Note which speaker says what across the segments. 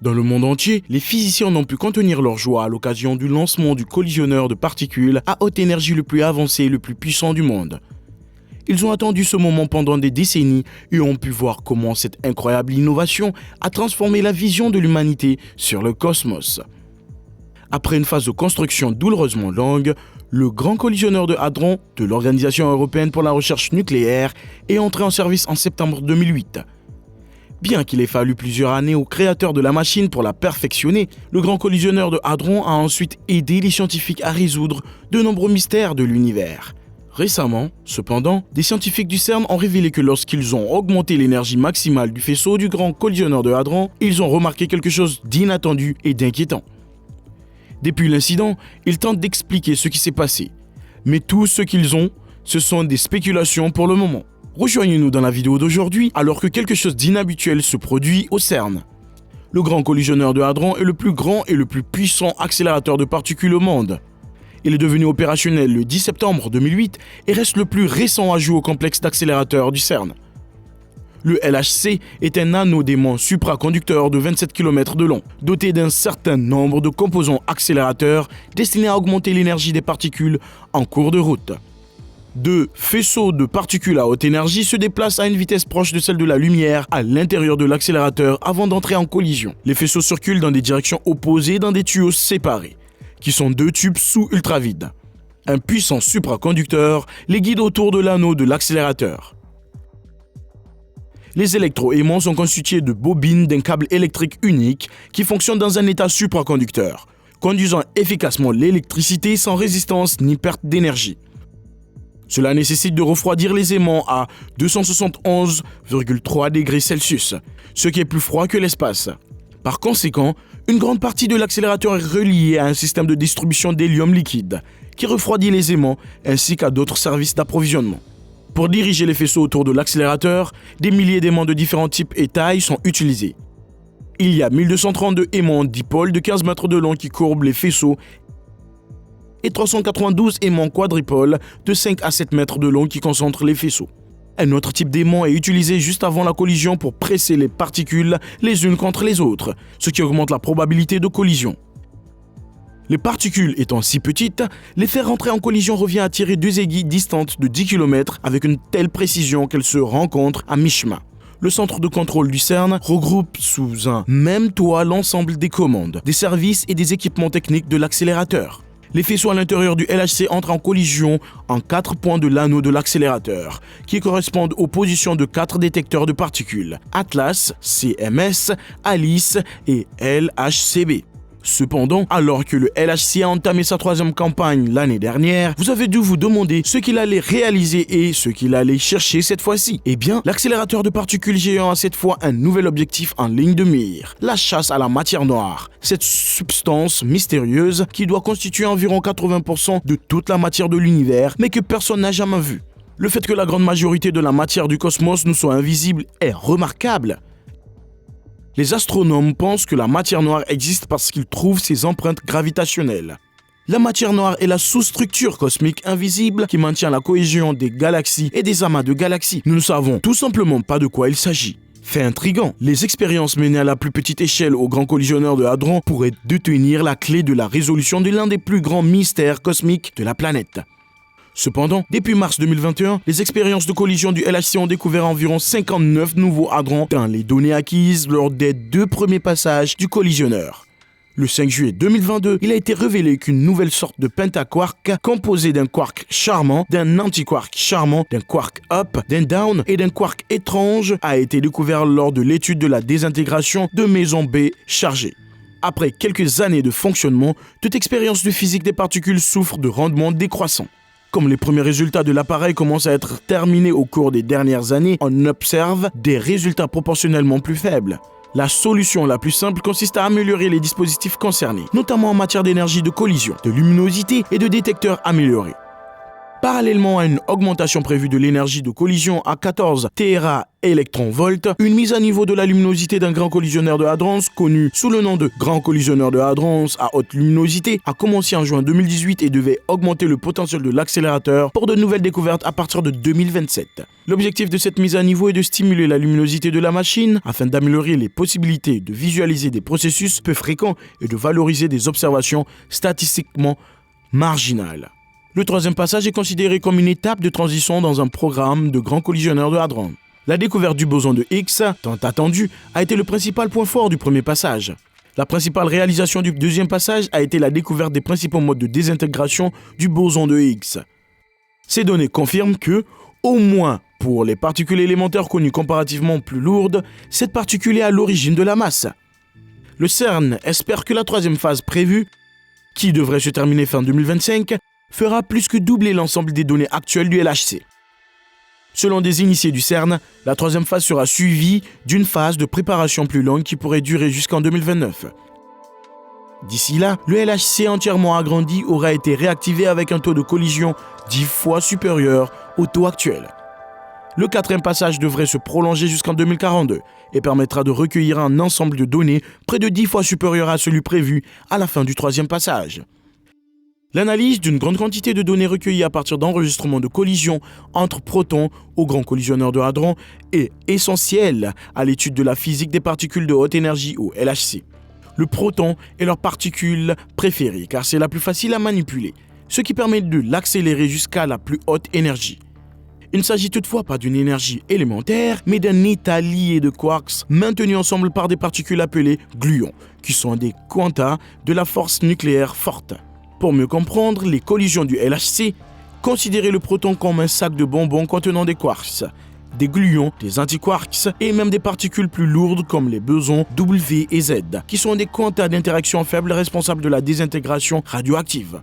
Speaker 1: Dans le monde entier, les physiciens n'ont pu contenir leur joie à l'occasion du lancement du collisionneur de particules à haute énergie le plus avancé et le plus puissant du monde. Ils ont attendu ce moment pendant des décennies et ont pu voir comment cette incroyable innovation a transformé la vision de l'humanité sur le cosmos. Après une phase de construction douloureusement longue, le Grand Collisionneur de Hadron de l'Organisation européenne pour la recherche nucléaire est entré en service en septembre 2008. Bien qu'il ait fallu plusieurs années au créateur de la machine pour la perfectionner, le Grand Collisionneur de Hadron a ensuite aidé les scientifiques à résoudre de nombreux mystères de l'univers. Récemment, cependant, des scientifiques du CERN ont révélé que lorsqu'ils ont augmenté l'énergie maximale du faisceau du Grand Collisionneur de Hadron, ils ont remarqué quelque chose d'inattendu et d'inquiétant. Depuis l'incident, ils tentent d'expliquer ce qui s'est passé. Mais tout ce qu'ils ont, ce sont des spéculations pour le moment. Rejoignez-nous dans la vidéo d'aujourd'hui alors que quelque chose d'inhabituel se produit au CERN. Le Grand Collisionneur de Hadron est le plus grand et le plus puissant accélérateur de particules au monde. Il est devenu opérationnel le 10 septembre 2008 et reste le plus récent ajout au complexe d'accélérateurs du CERN. Le LHC est un anneau d'aimant supraconducteur de 27 km de long, doté d'un certain nombre de composants accélérateurs destinés à augmenter l'énergie des particules en cours de route. Deux faisceaux de particules à haute énergie se déplacent à une vitesse proche de celle de la lumière à l'intérieur de l'accélérateur avant d'entrer en collision. Les faisceaux circulent dans des directions opposées dans des tuyaux séparés, qui sont deux tubes sous ultravide. Un puissant supraconducteur les guide autour de l'anneau de l'accélérateur. Les électroaimants sont constitués de bobines d'un câble électrique unique qui fonctionne dans un état supraconducteur, conduisant efficacement l'électricité sans résistance ni perte d'énergie. Cela nécessite de refroidir les aimants à 271,3 degrés Celsius, ce qui est plus froid que l'espace. Par conséquent, une grande partie de l'accélérateur est reliée à un système de distribution d'hélium liquide, qui refroidit les aimants ainsi qu'à d'autres services d'approvisionnement. Pour diriger les faisceaux autour de l'accélérateur, des milliers d'aimants de différents types et tailles sont utilisés. Il y a 1232 aimants dipôles de 15 mètres de long qui courbent les faisceaux et 392 aimants quadripôles de 5 à 7 mètres de long qui concentrent les faisceaux. Un autre type d'aimant est utilisé juste avant la collision pour presser les particules les unes contre les autres, ce qui augmente la probabilité de collision. Les particules étant si petites, les faire rentrer en collision revient à tirer deux aiguilles distantes de 10 km avec une telle précision qu'elles se rencontrent à mi-chemin. Le centre de contrôle du CERN regroupe sous un même toit l'ensemble des commandes, des services et des équipements techniques de l'accélérateur. Les faisceaux à l'intérieur du LHC entrent en collision en 4 points de l'anneau de l'accélérateur, qui correspondent aux positions de 4 détecteurs de particules, Atlas, CMS, Alice et LHCb. Cependant, alors que le LHC a entamé sa 3e campagne l'année dernière, vous avez dû vous demander ce qu'il allait réaliser et ce qu'il allait chercher cette fois-ci. Eh bien, l'accélérateur de particules géant a cette fois un nouvel objectif en ligne de mire, la chasse à la matière noire. Cette substance mystérieuse qui doit constituer environ 80% de toute la matière de l'univers, mais que personne n'a jamais vue. Le fait que la grande majorité de la matière du cosmos nous soit invisible est remarquable. Les astronomes pensent que la matière noire existe parce qu'ils trouvent ses empreintes gravitationnelles. La matière noire est la sous-structure cosmique invisible qui maintient la cohésion des galaxies et des amas de galaxies. Nous ne savons tout simplement pas de quoi il s'agit. Fait intriguant, les expériences menées à la plus petite échelle au Grand Collisionneur de Hadron pourraient détenir la clé de la résolution de l'un des plus grands mystères cosmiques de la planète. Cependant, depuis mars 2021, les expériences de collision du LHC ont découvert environ 59 nouveaux hadrons dans les données acquises lors des 2 premiers passages du collisionneur. Le 5 juillet 2022, il a été révélé qu'une nouvelle sorte de pentaquark composée d'un quark charmant, d'un antiquark charmant, d'un quark up, d'un down et d'un quark étrange a été découvert lors de l'étude de la désintégration de Maison B chargée. Après quelques années de fonctionnement, toute expérience de physique des particules souffre de rendements décroissants. Comme les premiers résultats de l'appareil commencent à être terminés au cours des dernières années, on observe des résultats proportionnellement plus faibles. La solution la plus simple consiste à améliorer les dispositifs concernés, notamment en matière d'énergie de collision, de luminosité et de détecteurs améliorés. Parallèlement à une augmentation prévue de l'énergie de collision à 14 téra-électronvolts, une mise à niveau de la luminosité d'un grand collisionneur de hadrons, connu sous le nom de grand collisionneur de hadrons à haute luminosité, a commencé en juin 2018 et devait augmenter le potentiel de l'accélérateur pour de nouvelles découvertes à partir de 2027. L'objectif de cette mise à niveau est de stimuler la luminosité de la machine afin d'améliorer les possibilités de visualiser des processus peu fréquents et de valoriser des observations statistiquement marginales. Le troisième passage est considéré comme une étape de transition dans un programme de grands collisionneurs de hadrons. La découverte du boson de Higgs, tant attendu, a été le principal point fort du premier passage. La principale réalisation du deuxième passage a été la découverte des principaux modes de désintégration du boson de Higgs. Ces données confirment que, au moins pour les particules élémentaires connues comparativement plus lourdes, cette particule est à l'origine de la masse. Le CERN espère que la troisième phase prévue, qui devrait se terminer fin 2025, fera plus que doubler l'ensemble des données actuelles du LHC. Selon des initiés du CERN, la troisième phase sera suivie d'une phase de préparation plus longue qui pourrait durer jusqu'en 2029. D'ici là, le LHC entièrement agrandi aura été réactivé avec un taux de collision 10 fois supérieur au taux actuel. Le quatrième passage devrait se prolonger jusqu'en 2042 et permettra de recueillir un ensemble de données près de 10 fois supérieur à celui prévu à la fin du troisième passage. L'analyse d'une grande quantité de données recueillies à partir d'enregistrements de collisions entre protons au grand collisionneur de hadrons est essentielle à l'étude de la physique des particules de haute énergie ou LHC. Le proton est leur particule préférée car c'est la plus facile à manipuler, ce qui permet de l'accélérer jusqu'à la plus haute énergie. Il ne s'agit toutefois pas d'une énergie élémentaire, mais d'un état lié de quarks maintenus ensemble par des particules appelées gluons, qui sont des quanta de la force nucléaire forte. Pour mieux comprendre les collisions du LHC, considérez le proton comme un sac de bonbons contenant des quarks, des gluons, des antiquarks et même des particules plus lourdes comme les bosons W et Z, qui sont des quantas d'interaction faibles responsables de la désintégration radioactive.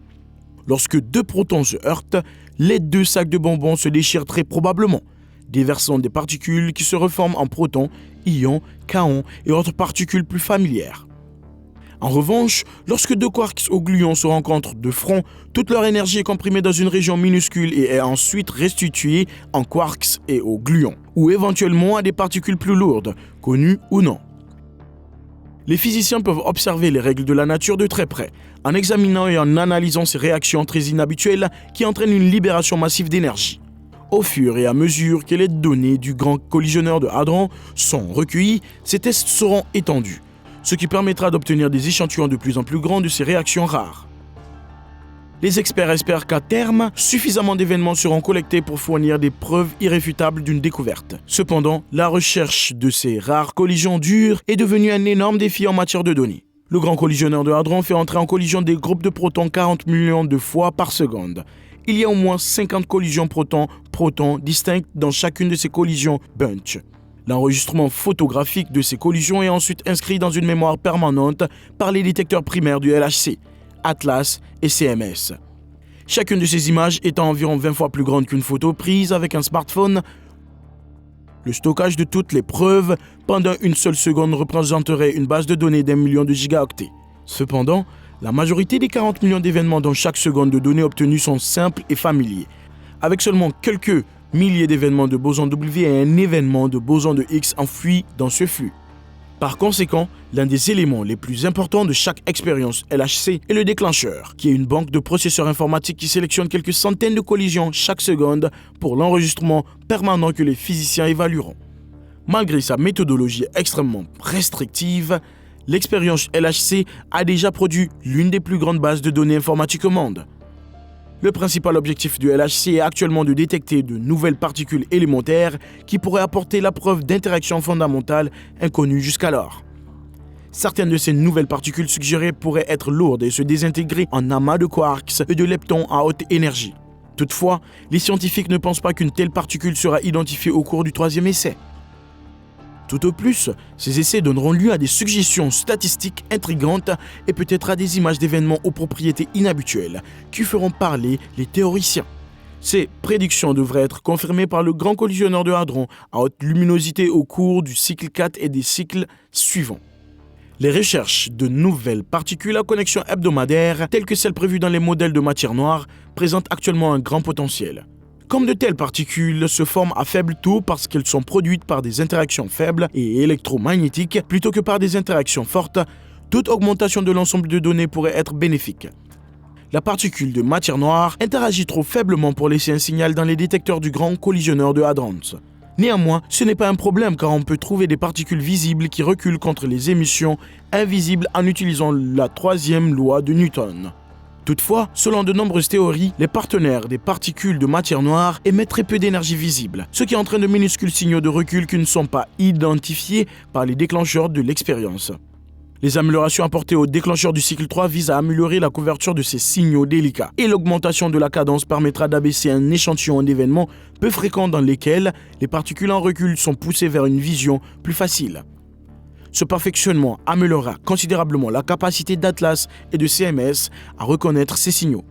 Speaker 1: Lorsque deux protons se heurtent, les deux sacs de bonbons se déchirent très probablement, déversant des particules qui se reforment en protons, ions, kaons et autres particules plus familières. En revanche, lorsque deux quarks ou gluons se rencontrent de front, toute leur énergie est comprimée dans une région minuscule et est ensuite restituée en quarks et aux gluons, ou éventuellement à des particules plus lourdes, connues ou non. Les physiciens peuvent observer les règles de la nature de très près, en examinant et en analysant ces réactions très inhabituelles qui entraînent une libération massive d'énergie. Au fur et à mesure que les données du grand collisionneur de hadrons sont recueillies, ces tests seront étendus, ce qui permettra d'obtenir des échantillons de plus en plus grands de ces réactions rares. Les experts espèrent qu'à terme, suffisamment d'événements seront collectés pour fournir des preuves irréfutables d'une découverte. Cependant, la recherche de ces rares collisions dures est devenue un énorme défi en matière de données. Le grand collisionneur de hadrons fait entrer en collision des groupes de protons 40 millions de fois par seconde. Il y a au moins 50 collisions protons-protons distinctes dans chacune de ces collisions bunch. L'enregistrement photographique de ces collisions est ensuite inscrit dans une mémoire permanente par les détecteurs primaires du LHC, Atlas et CMS. Chacune de ces images étant environ 20 fois plus grande qu'une photo prise avec un smartphone, le stockage de toutes les preuves pendant une seule seconde représenterait une base de données d'1 million de gigaoctets. Cependant, la majorité des 40 millions d'événements dans chaque seconde de données obtenues sont simples et familiers, avec seulement quelques milliers d'événements de boson W et un événement de boson de Higgs enfoui dans ce flux. Par conséquent, l'un des éléments les plus importants de chaque expérience LHC est le déclencheur, qui est une banque de processeurs informatiques qui sélectionne quelques centaines de collisions chaque seconde pour l'enregistrement permanent que les physiciens évalueront. Malgré sa méthodologie extrêmement restrictive, l'expérience LHC a déjà produit l'une des plus grandes bases de données informatiques au monde. Le principal objectif du LHC est actuellement de détecter de nouvelles particules élémentaires qui pourraient apporter la preuve d'interactions fondamentales inconnues jusqu'alors. Certaines de ces nouvelles particules suggérées pourraient être lourdes et se désintégrer en amas de quarks et de leptons à haute énergie. Toutefois, les scientifiques ne pensent pas qu'une telle particule sera identifiée au cours du troisième essai. Tout au plus, ces essais donneront lieu à des suggestions statistiques intrigantes et peut-être à des images d'événements aux propriétés inhabituelles qui feront parler les théoriciens. Ces prédictions devraient être confirmées par le grand collisionneur de hadrons à haute luminosité au cours du cycle 4 et des cycles suivants. Les recherches de nouvelles particules à connexion hebdomadaire, telles que celles prévues dans les modèles de matière noire, présentent actuellement un grand potentiel. Comme de telles particules se forment à faible taux parce qu'elles sont produites par des interactions faibles et électromagnétiques plutôt que par des interactions fortes, toute augmentation de l'ensemble de données pourrait être bénéfique. La particule de matière noire interagit trop faiblement pour laisser un signal dans les détecteurs du grand collisionneur de Hadrons. Néanmoins, ce n'est pas un problème car on peut trouver des particules visibles qui reculent contre les émissions invisibles en utilisant la troisième loi de Newton. Toutefois, selon de nombreuses théories, les partenaires des particules de matière noire émettent très peu d'énergie visible, ce qui entraîne de minuscules signaux de recul qui ne sont pas identifiés par les déclencheurs de l'expérience. Les améliorations apportées au déclencheur du cycle 3 visent à améliorer la couverture de ces signaux délicats et l'augmentation de la cadence permettra d'abaisser un échantillon d'événements peu fréquents dans lesquels les particules en recul sont poussées vers une vision plus facile. Ce perfectionnement améliorera considérablement la capacité d'Atlas et de CMS à reconnaître ces signaux.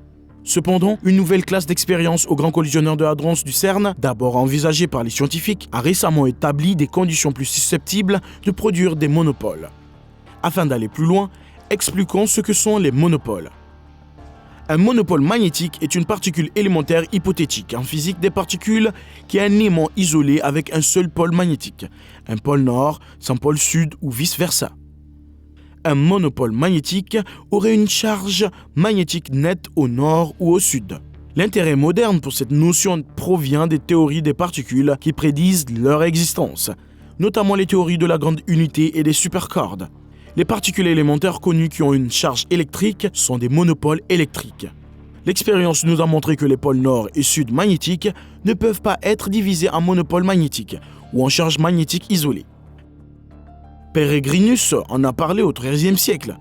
Speaker 1: Cependant, une nouvelle classe d'expérience au Grand Collisionneur de Hadrons du CERN, d'abord envisagée par les scientifiques, a récemment établi des conditions plus susceptibles de produire des monopoles. Afin d'aller plus loin, expliquons ce que sont les monopoles. Un monopole magnétique est une particule élémentaire hypothétique en physique des particules qui est un aimant isolé avec un seul pôle magnétique, un pôle nord sans pôle sud ou vice-versa. Un monopole magnétique aurait une charge magnétique nette au nord ou au sud. L'intérêt moderne pour cette notion provient des théories des particules qui prédisent leur existence, notamment les théories de la grande unité et des supercordes. Les particules élémentaires connues qui ont une charge électrique sont des monopoles électriques. L'expérience nous a montré que les pôles nord et sud magnétiques ne peuvent pas être divisés en monopoles magnétiques ou en charges magnétiques isolées. Peregrinus en a parlé au XIIIe siècle.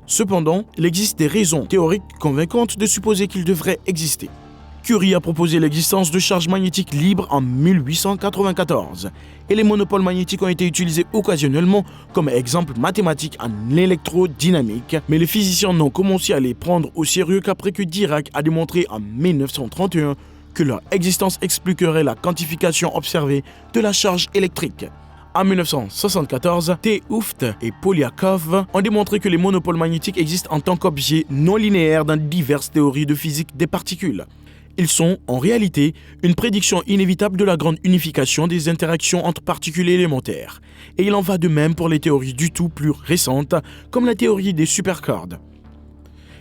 Speaker 1: Cependant, il existe des raisons théoriques convaincantes de supposer qu'il devrait exister. Curie a proposé l'existence de charges magnétiques libres en 1894 et les monopoles magnétiques ont été utilisés occasionnellement comme exemple mathématique en électrodynamique, mais les physiciens n'ont commencé à les prendre au sérieux qu'après que Dirac a démontré en 1931 que leur existence expliquerait la quantification observée de la charge électrique. En 1974, T. Hooft et Polyakov ont démontré que les monopoles magnétiques existent en tant qu'objets non linéaires dans diverses théories de physique des particules. Ils sont, en réalité, une prédiction inévitable de la grande unification des interactions entre particules élémentaires. Et il en va de même pour les théories du tout plus récentes, comme la théorie des supercordes.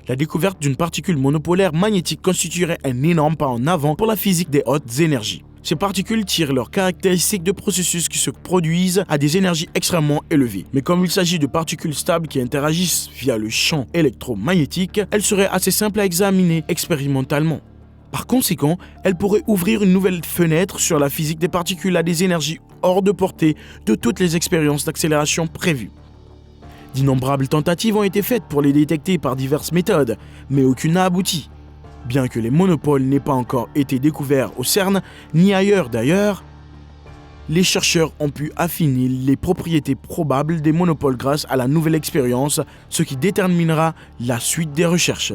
Speaker 1: La découverte d'une particule monopolaire magnétique constituerait un énorme pas en avant pour la physique des hautes énergies. Ces particules tirent leurs caractéristiques de processus qui se produisent à des énergies extrêmement élevées. Mais comme il s'agit de particules stables qui interagissent via le champ électromagnétique, elles seraient assez simples à examiner expérimentalement. Par conséquent, elles pourraient ouvrir une nouvelle fenêtre sur la physique des particules à des énergies hors de portée de toutes les expériences d'accélération prévues. D'innombrables tentatives ont été faites pour les détecter par diverses méthodes, mais aucune n'a abouti. Bien que les monopoles n'aient pas encore été découverts au CERN, ni ailleurs d'ailleurs, les chercheurs ont pu affiner les propriétés probables des monopoles grâce à la nouvelle expérience, ce qui déterminera la suite des recherches.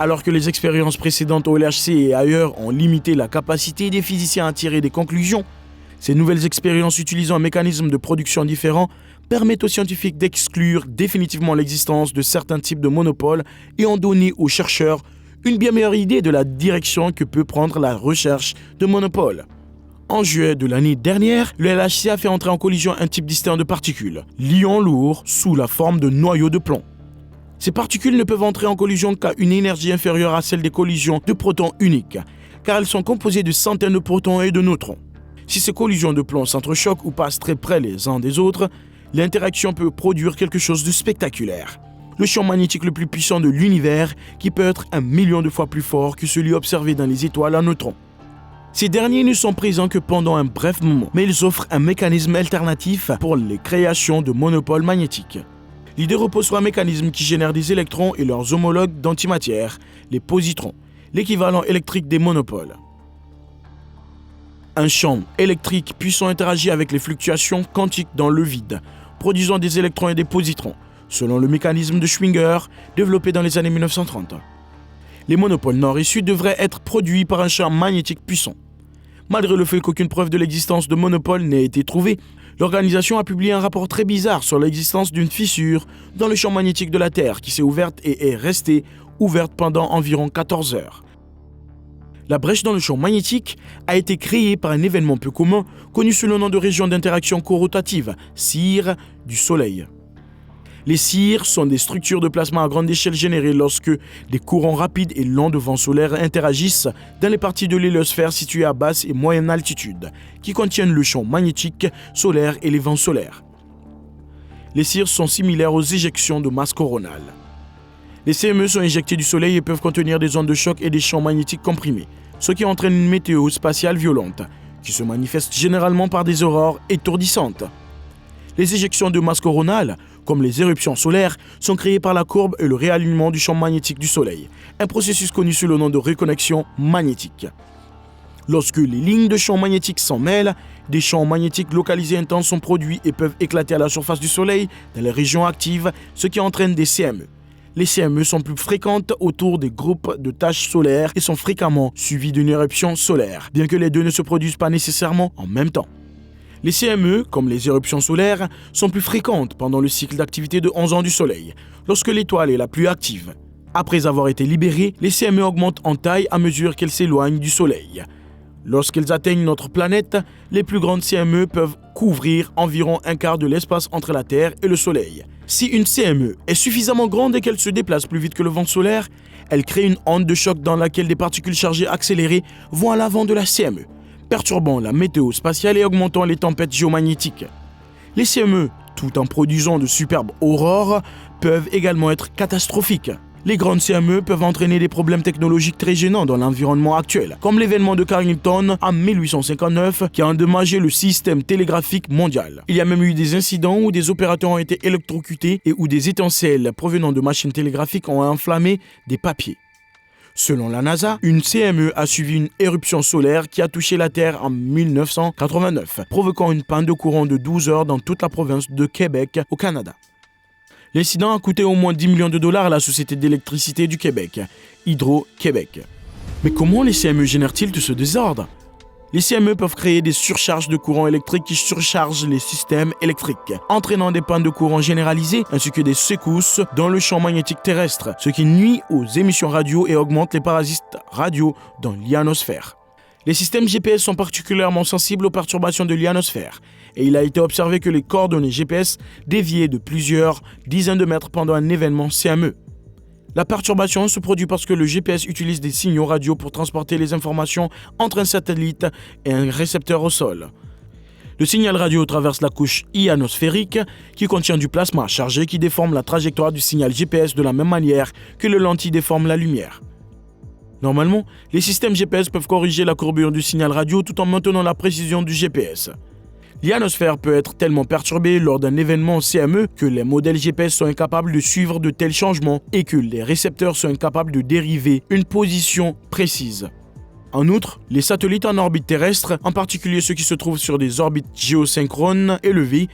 Speaker 1: Alors que les expériences précédentes au LHC et ailleurs ont limité la capacité des physiciens à tirer des conclusions, ces nouvelles expériences utilisant un mécanisme de production différent permettent aux scientifiques d'exclure définitivement l'existence de certains types de monopoles et ont donné aux chercheurs une bien meilleure idée de la direction que peut prendre la recherche de monopoles. En juillet de l'année dernière, le LHC a fait entrer en collision un type distinct de particules, l'ion lourd sous la forme de noyaux de plomb. Ces particules ne peuvent entrer en collision qu'à une énergie inférieure à celle des collisions de protons uniques, car elles sont composées de centaines de protons et de neutrons. Si ces collisions de plomb s'entrechoquent ou passent très près les uns des autres, l'interaction peut produire quelque chose de spectaculaire. Le champ magnétique le plus puissant de l'univers, qui peut être 1 million de fois plus fort que celui observé dans les étoiles à neutrons. Ces derniers ne sont présents que pendant un bref moment, mais ils offrent un mécanisme alternatif pour les créations de monopoles magnétiques. L'idée repose sur un mécanisme qui génère des électrons et leurs homologues d'antimatière, les positrons, l'équivalent électrique des monopoles. Un champ électrique puissant interagit avec les fluctuations quantiques dans le vide, produisant des électrons et des positrons, selon le mécanisme de Schwinger développé dans les années 1930. Les monopoles nord et sud devraient être produits par un champ magnétique puissant. Malgré le fait qu'aucune preuve de l'existence de monopoles n'ait été trouvée, L'organisation a publié un rapport très bizarre sur l'existence d'une fissure dans le champ magnétique de la Terre qui s'est ouverte et est restée ouverte pendant environ 14 heures. La brèche dans le champ magnétique a été créée par un événement peu commun connu sous le nom de région d'interaction corotative, CIR, du Soleil. Les CIR sont des structures de plasma à grande échelle générées lorsque des courants rapides et lents de vent solaire interagissent dans les parties de l'héliosphère situées à basse et moyenne altitude, qui contiennent le champ magnétique solaire et les vents solaires. Les CIR sont similaires aux éjections de masse coronale. Les CME sont éjectés du Soleil et peuvent contenir des ondes de choc et des champs magnétiques comprimés, ce qui entraîne une météo spatiale violente, qui se manifeste généralement par des aurores étourdissantes. Les éjections de masse coronale, comme les éruptions solaires, sont créées par la courbe et le réalignement du champ magnétique du Soleil, un processus connu sous le nom de reconnexion magnétique. Lorsque les lignes de champ magnétique s'en mêlent, des champs magnétiques localisés intenses sont produits et peuvent éclater à la surface du Soleil dans les régions actives, ce qui entraîne des CME. Les CME sont plus fréquentes autour des groupes de taches solaires et sont fréquemment suivies d'une éruption solaire, bien que les deux ne se produisent pas nécessairement en même temps. Les CME, comme les éruptions solaires, sont plus fréquentes pendant le cycle d'activité de 11 ans du Soleil, lorsque l'étoile est la plus active. Après avoir été libérées, les CME augmentent en taille à mesure qu'elles s'éloignent du Soleil. Lorsqu'elles atteignent notre planète, les plus grandes CME peuvent couvrir environ un quart de l'espace entre la Terre et le Soleil. Si une CME est suffisamment grande et qu'elle se déplace plus vite que le vent solaire, elle crée une onde de choc dans laquelle des particules chargées accélérées vont à l'avant de la CME, perturbant la météo spatiale et augmentant les tempêtes géomagnétiques. Les CME, tout en produisant de superbes aurores, peuvent également être catastrophiques. Les grandes CME peuvent entraîner des problèmes technologiques très gênants dans l'environnement actuel, comme l'événement de Carrington en 1859 qui a endommagé le système télégraphique mondial. Il y a même eu des incidents où des opérateurs ont été électrocutés et où des étincelles provenant de machines télégraphiques ont enflammé des papiers. Selon la NASA, une CME a suivi une éruption solaire qui a touché la Terre en 1989, provoquant une panne de courant de 12 heures dans toute la province de Québec au Canada. L'incident a coûté au moins 10 millions de dollars à la Société d'électricité du Québec, Hydro-Québec. Mais comment les CME génèrent-ils tout ce désordre ? Les CME peuvent créer des surcharges de courant électrique qui surchargent les systèmes électriques, entraînant des pannes de courant généralisées ainsi que des secousses dans le champ magnétique terrestre, ce qui nuit aux émissions radio et augmente les parasites radio dans l'ionosphère. Les systèmes GPS sont particulièrement sensibles aux perturbations de l'ionosphère et il a été observé que les coordonnées GPS déviaient de plusieurs dizaines de mètres pendant un événement CME. La perturbation se produit parce que le GPS utilise des signaux radio pour transporter les informations entre un satellite et un récepteur au sol. Le signal radio traverse la couche ionosphérique qui contient du plasma chargé qui déforme la trajectoire du signal GPS de la même manière que les lentilles déforment la lumière. Normalement, les systèmes GPS peuvent corriger la courbure du signal radio tout en maintenant la précision du GPS. L'ionosphère peut être tellement perturbée lors d'un événement CME que les modèles GPS sont incapables de suivre de tels changements et que les récepteurs sont incapables de dériver une position précise. En outre, les satellites en orbite terrestre, en particulier ceux qui se trouvent sur des orbites géosynchrones élevées,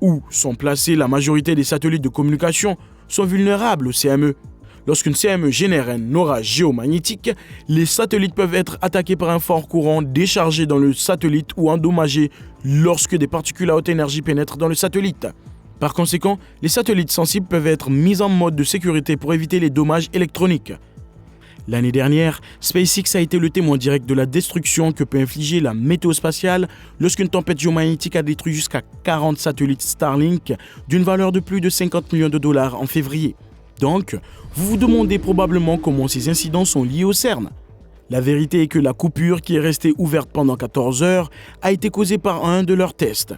Speaker 1: où sont placés la majorité des satellites de communication, sont vulnérables au CME. Lorsqu'une CME génère un orage géomagnétique, les satellites peuvent être attaqués par un fort courant déchargé dans le satellite ou endommagés lorsque des particules à haute énergie pénètrent dans le satellite. Par conséquent, les satellites sensibles peuvent être mis en mode de sécurité pour éviter les dommages électroniques. L'année dernière, SpaceX a été le témoin direct de la destruction que peut infliger la météo spatiale lorsqu'une tempête géomagnétique a détruit jusqu'à 40 satellites Starlink d'une valeur de plus de 50 millions de dollars en février. Donc, vous vous demandez probablement comment ces incidents sont liés au CERN. La vérité est que la coupure qui est restée ouverte pendant 14 heures a été causée par un de leurs tests.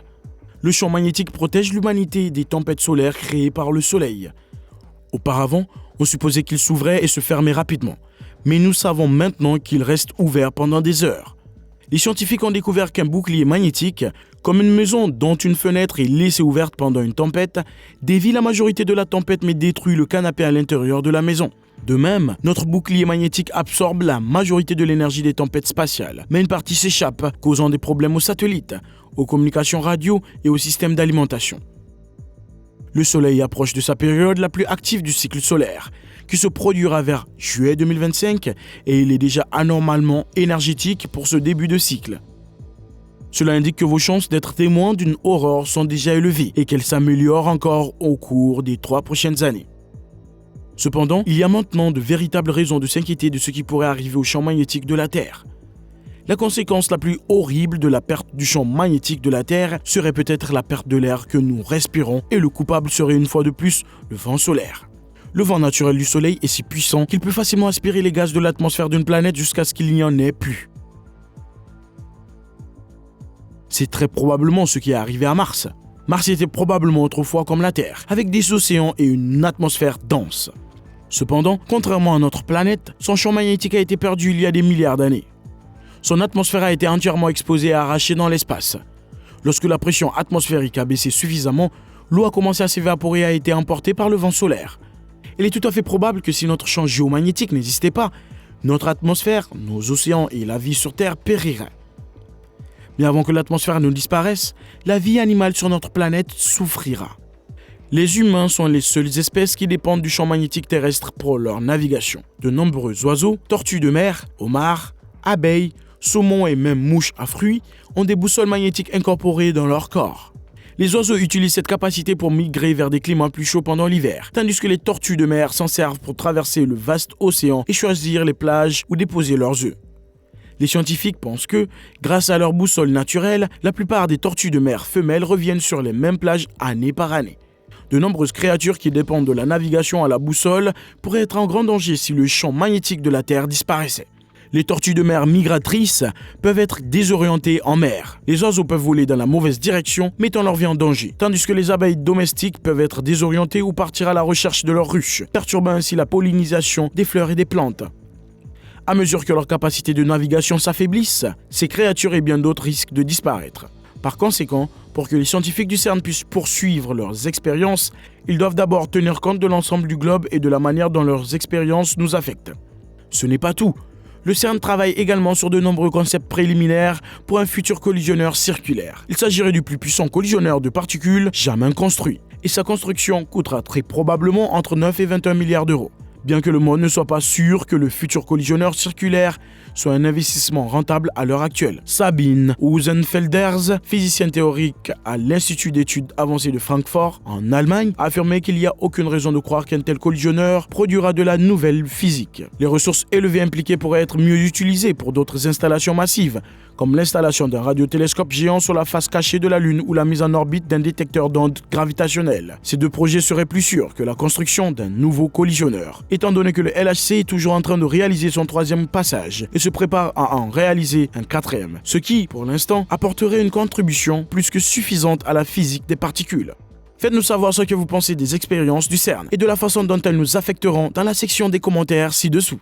Speaker 1: Le champ magnétique protège l'humanité des tempêtes solaires créées par le Soleil. Auparavant, on supposait qu'il s'ouvrait et se fermait rapidement. Mais nous savons maintenant qu'il reste ouvert pendant des heures. Les scientifiques ont découvert qu'un bouclier magnétique, comme une maison dont une fenêtre est laissée ouverte pendant une tempête, dévie la majorité de la tempête mais détruit le canapé à l'intérieur de la maison. De même, notre bouclier magnétique absorbe la majorité de l'énergie des tempêtes spatiales, mais une partie s'échappe, causant des problèmes aux satellites, aux communications radio et au système d'alimentation. Le Soleil approche de sa période la plus active du cycle solaire, qui se produira vers juillet 2025 et il est déjà anormalement énergétique pour ce début de cycle. Cela indique que vos chances d'être témoin d'une aurore sont déjà élevées et qu'elles s'améliorent encore au cours des 3 prochaines années. Cependant, il y a maintenant de véritables raisons de s'inquiéter de ce qui pourrait arriver au champ magnétique de la Terre. La conséquence la plus horrible de la perte du champ magnétique de la Terre serait peut-être la perte de l'air que nous respirons et le coupable serait une fois de plus le vent solaire. Le vent naturel du Soleil est si puissant qu'il peut facilement aspirer les gaz de l'atmosphère d'une planète jusqu'à ce qu'il n'y en ait plus. C'est très probablement ce qui est arrivé à Mars. Mars était probablement autrefois comme la Terre, avec des océans et une atmosphère dense. Cependant, contrairement à notre planète, son champ magnétique a été perdu il y a des milliards d'années. Son atmosphère a été entièrement exposée et arrachée dans l'espace. Lorsque la pression atmosphérique a baissé suffisamment, l'eau a commencé à s'évaporer et a été emportée par le vent solaire. Il est tout à fait probable que si notre champ géomagnétique n'existait pas, notre atmosphère, nos océans et la vie sur Terre périraient. Mais avant que l'atmosphère ne disparaisse, la vie animale sur notre planète souffrira. Les humains sont les seules espèces qui dépendent du champ magnétique terrestre pour leur navigation. De nombreux oiseaux, tortues de mer, homards, abeilles, saumons et même mouches à fruits ont des boussoles magnétiques incorporées dans leur corps. Les oiseaux utilisent cette capacité pour migrer vers des climats plus chauds pendant l'hiver, tandis que les tortues de mer s'en servent pour traverser le vaste océan et choisir les plages où déposer leurs œufs. Les scientifiques pensent que, grâce à leur boussole naturelle, la plupart des tortues de mer femelles reviennent sur les mêmes plages année par année. De nombreuses créatures qui dépendent de la navigation à la boussole pourraient être en grand danger si le champ magnétique de la Terre disparaissait. Les tortues de mer migratrices peuvent être désorientées en mer. Les oiseaux peuvent voler dans la mauvaise direction, mettant leur vie en danger, tandis que les abeilles domestiques peuvent être désorientées ou partir à la recherche de leurs ruches, perturbant ainsi la pollinisation des fleurs et des plantes. À mesure que leurs capacités de navigation s'affaiblissent, ces créatures et bien d'autres risquent de disparaître. Par conséquent, pour que les scientifiques du CERN puissent poursuivre leurs expériences, ils doivent d'abord tenir compte de l'ensemble du globe et de la manière dont leurs expériences nous affectent. Ce n'est pas tout. Le CERN travaille également sur de nombreux concepts préliminaires pour un futur collisionneur circulaire. Il s'agirait du plus puissant collisionneur de particules jamais construit, et sa construction coûtera très probablement entre 9 et 21 milliards d'euros. Bien que le monde ne soit pas sûr que le futur collisionneur circulaire soit un investissement rentable à l'heure actuelle. Sabine Usenfelders, physicienne théorique à l'Institut d'études avancées de Francfort, en Allemagne, a affirmé qu'il n'y a aucune raison de croire qu'un tel collisionneur produira de la nouvelle physique. Les ressources élevées impliquées pourraient être mieux utilisées pour d'autres installations massives, comme l'installation d'un radiotélescope géant sur la face cachée de la Lune ou la mise en orbite d'un détecteur d'ondes gravitationnelles. Ces deux projets seraient plus sûrs que la construction d'un nouveau collisionneur, étant donné que le LHC est toujours en train de réaliser son 3e passage et se prépare à en réaliser un 4e, ce qui, pour l'instant, apporterait une contribution plus que suffisante à la physique des particules. Faites-nous savoir ce que vous pensez des expériences du CERN et de la façon dont elles nous affecteront dans la section des commentaires ci-dessous.